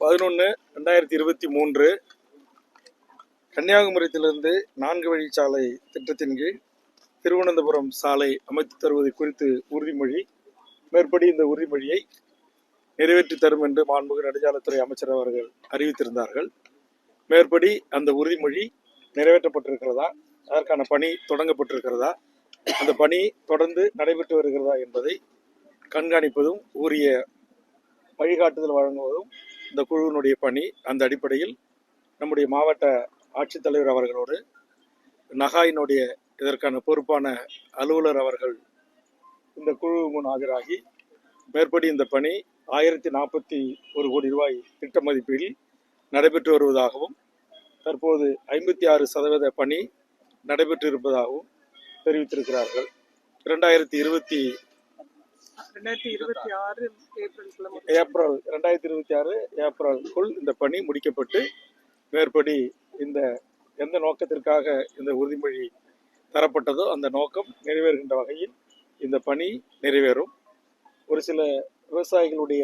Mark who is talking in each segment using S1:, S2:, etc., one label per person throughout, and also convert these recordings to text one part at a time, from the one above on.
S1: 11/11/2023 கன்னியாகுமரியத்திலிருந்து 4 வழிச்சாலை திட்டத்தின் கீழ் திருவனந்தபுரம் சாலை அமைத்து தருவது குறித்து உறுதிமொழி. மேற்படி இந்த உறுதிமொழியை நிறைவேற்றி தரும் என்று மாண்புமிகு நெடுஞ்சாலைத்துறை அமைச்சர் அவர்கள் அறிவித்திருந்தார்கள். மேற்படி அந்த உறுதிமொழி நிறைவேற்றப்பட்டிருக்கிறதா, அதற்கான பணி தொடங்கப்பட்டிருக்கிறதா, அந்த பணி தொடர்ந்து நடைபெற்று வருகிறதா என்பதை கண்காணிப்பதும் உரிய வழிகாட்டுதல் வழங்குவதும் இந்த குழுவினுடைய பணி. அந்த அடிப்படையில் நம்முடைய மாவட்ட ஆட்சித்தலைவர் அவர்களோடு நகாயினுடைய இதற்கான பொறுப்பான அலுவலர் அவர்கள் இந்த குழு முன் ஆஜராகி மேற்படி இந்த பணி 1041 கோடி ரூபாய் திட்ட மதிப்பீட்டில் நடைபெற்று வருவதாகவும் தற்போது 56% பணி நடைபெற்று இருப்பதாகவும் தெரிவித்திருக்கிறார்கள். 2026 ஏப்ரலுக்குள் இந்த பணி முடிக்கப்பட்டு மேற்படி இந்த எந்த நோக்கத்திற்காக இந்த உறுதிமொழி தரப்பட்டதோ அந்த நோக்கம் நிறைவேறுகின்ற வகையில் இந்த பணி நிறைவேறும். ஒரு சில விவசாயிகளுடைய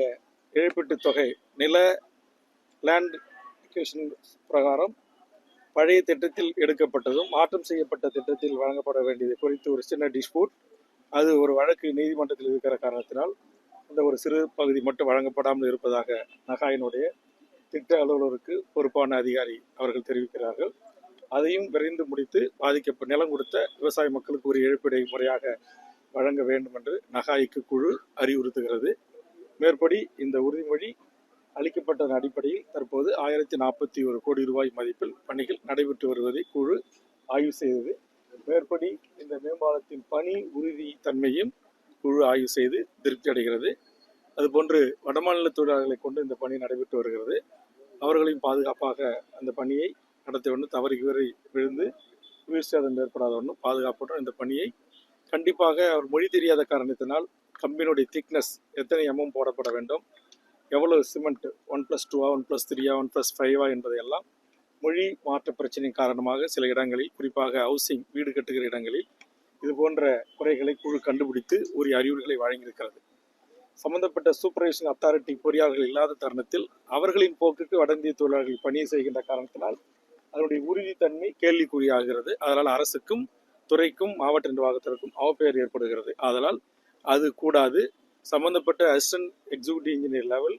S1: இழப்பீட்டுத் தொகை நில லேண்ட் அக்விசிஷன் பிரகாரம் பழைய திட்டத்தில் எடுக்கப்பட்டதும் மாற்றம் செய்யப்பட்ட திட்டத்தில் வழங்கப்பட வேண்டியது குறித்து ஒரு சின்ன டிஸ்பியூட், அது ஒரு வழக்கு நீதிமன்றத்தில் இருக்கிற காரணத்தினால் அந்த ஒரு சிறு பகுதி மட்டும் வழங்கப்படாமல் இருப்பதாக நகாயினுடைய திட்ட அலுவலருக்கு பொறுப்பான அதிகாரி அவர்கள் தெரிவிக்கிறார்கள். அதையும் விரைந்து முடித்து பாதிக்கப்பட்ட நிலம் கொடுத்த விவசாய மக்களுக்கு ஒரு இழப்பீடை முறையாக வழங்க வேண்டும் என்று நகாய்க்கு குழு அறிவுறுத்துகிறது. மேற்படி இந்த உறுதிமொழி அளிக்கப்பட்டதன் அடிப்படையில் தற்போது 1041 கோடி ரூபாய் மதிப்பில் பணிகள் நடைபெற்று வருவதை குழு ஆய்வு செய்தது. மேற்படி இந்த மேம்பாலத்தின் பணி உறுதி தன்மையும் குழு ஆய்வு செய்து திருப்தி அடைகிறது. அதுபோன்று வடமாநில தொழிலாளர்களை கொண்டு இந்த பணி நடைபெற்று வருகிறது. அவர்களையும் பாதுகாப்பாக அந்த பணியை நடத்த வேண்டும். தவறி விழுந்து உயிர் சேதம் ஏற்படாத ஒன்றும் பாதுகாப்புடன் இந்த பணியை கண்டிப்பாக அவர் மொழி தெரியாத காரணத்தினால் கம்பியினுடைய திக்னஸ் எத்தனை எம்எம் போடப்பட வேண்டும், எவ்வளவு சிமெண்ட் 1+2 1+3 1+5 என்பதையெல்லாம் மொழி மாற்ற பிரச்சனையின் காரணமாக சில இடங்களில் குறிப்பாக ஹவுசிங் வீடு கட்டுகிற இடங்களில் இது போன்ற குறைகளை குழு கண்டுபிடித்து உரிய அறிவுரைகளை வழங்கியிருக்கிறது. சம்பந்தப்பட்ட சூப்பர்வைசன் அத்தாரிட்டி பொறியாளர்கள் இல்லாத தருணத்தில் அவர்களின் போக்குக்கு வடந்திய தொழிலாளர்கள் பணியை செய்கின்ற காரணத்தினால் அதனுடைய உறுதித்தன்மை கேள்விக்குறியாகிறது. அதனால் அரசுக்கும் துறைக்கும் மாவட்ட நிர்வாகத்திற்கும் அவப்பெயர் ஏற்படுகிறது. அதனால் அது கூடாது. சம்பந்தப்பட்ட அசிஸ்டன்ட் எக்ஸிக்யூட்டிவ் இன்ஜினியர் லெவல்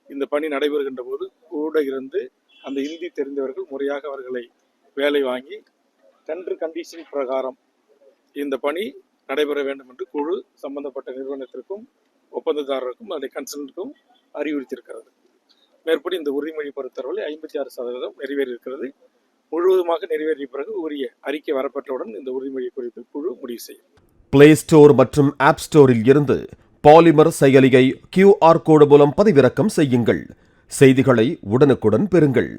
S1: இந்த பணி நடைபெறுகின்ற போது கூட இருந்து அந்த இந்தி தெரிந்தவர்கள் முறையாக அவர்களை வேலை வாங்கி டெண்டர் கண்டிஷன் பிரகாரம் இந்த பணி நடைபெற வேண்டும் என்று குழு சம்பந்தப்பட்ட நிறுவனத்திற்கும் ஒப்பந்ததாரருக்கும் அதனுடைய கன்சல்டன்ட்டும் அறிவுறுத்தியிருக்கிறது. மேற்படி இந்த உறுதிமொழி பொறுத்தவரை 56% நிறைவேறியிருக்கிறது. முழுவதுமாக நிறைவேறிய பிறகு உரிய அறிக்கை வரப்பட்டவுடன் இந்த உறுதிமொழி குறித்து குழு முடிவு செய்யும்.
S2: பிளே ஸ்டோர் மற்றும் ஆப் ஸ்டோரில் இருந்து பாலிமர் செயலியை QR கோடு மூலம் பதிவிறக்கம் செய்யுங்கள். செய்திகளை உடனுக்குடன் பெறுங்கள்.